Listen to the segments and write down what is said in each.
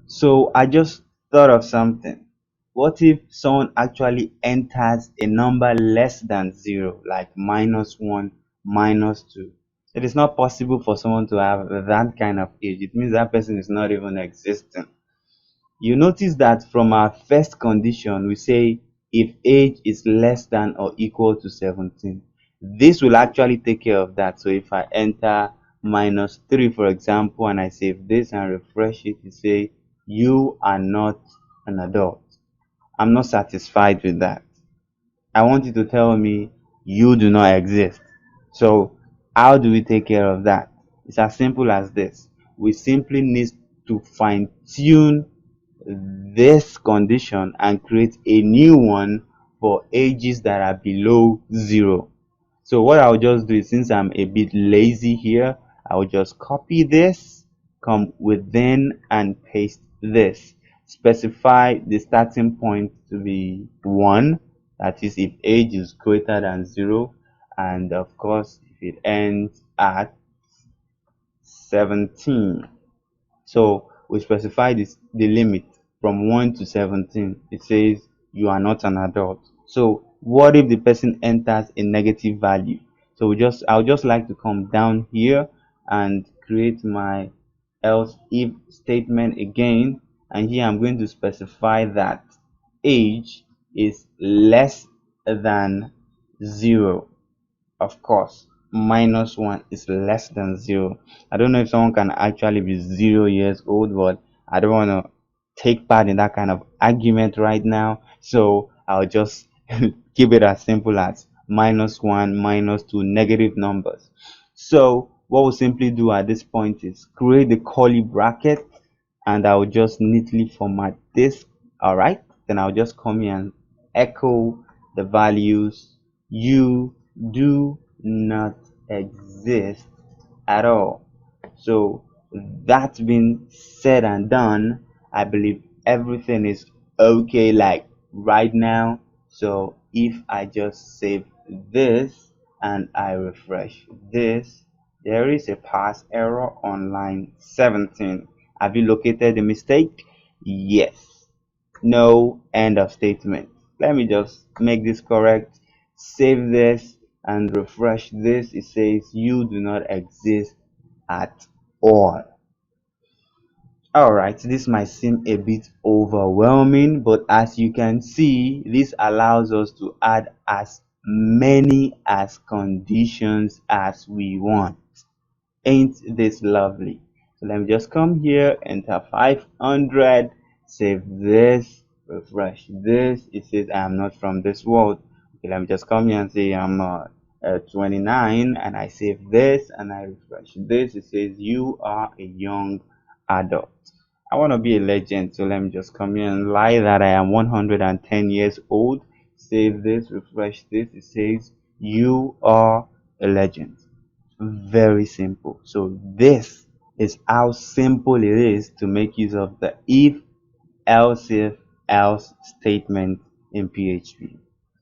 So I just thought of something. What if someone actually enters a number less than zero, like -1, -2? It is not possible for someone to have that kind of age. It means that person is not even existing. You notice that from our first condition, we say if age is less than or equal to 17. This will actually take care of that. So if I enter -3, for example, and I save this and refresh it, it say you are not an adult. I'm not satisfied with that. I want you to tell me you do not exist. So how do we take care of that? It's as simple as this. We simply need to fine tune this condition and create a new one for ages that are below zero. So what I'll just do is, since I'm a bit lazy here, I'll just copy this, come within and paste this. Specify the starting point to be 1, that is if age is greater than 0, and of course if it ends at 17. So we specify the limit from 1 to 17. It says you are not an adult. So what if the person enters a negative value? So I'll just like to come down here and create my else if statement again, and here I'm going to specify that age is less than 0. Of course, -1 is less than 0. I don't know if someone can actually be 0 years old, but I don't want to take part in that kind of argument right now. So I'll just keep it as simple as -1, -2, negative numbers. So what we'll simply do at this point is create the curly bracket, and I'll just neatly format this. All right, then I'll just come here and echo the values. You do not exist at all. So that's been said and done. I believe everything is okay like right now. So if I just save this and I refresh this, there is a pass error on line 17. Have you located the mistake? Yes. No. End of statement. Let me just make this correct. Save this and refresh this. It says you do not exist at all. Alright, this might seem a bit overwhelming, but as you can see, this allows us to add as many as conditions as we want. Ain't this lovely? So let me just come here, enter 500, save this, refresh this. It says I am not from this world. Okay, let me just come here and say I'm 29, and I save this and I refresh this. It says you are a young adult. I want to be a legend, so let me just come here and lie that I am 110 years old. Save this, refresh this. It says you are a legend. Very simple. So this is how simple it is to make use of the if else statement in PHP.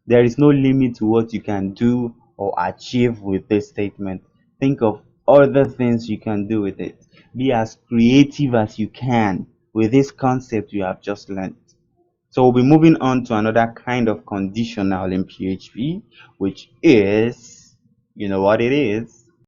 There is no limit to what you can do or achieve with this statement. Think of other things you can do with it. Be as creative as you can with this concept you have just learned. So we'll be moving on to another kind of conditional in PHP, which is, you know what it is?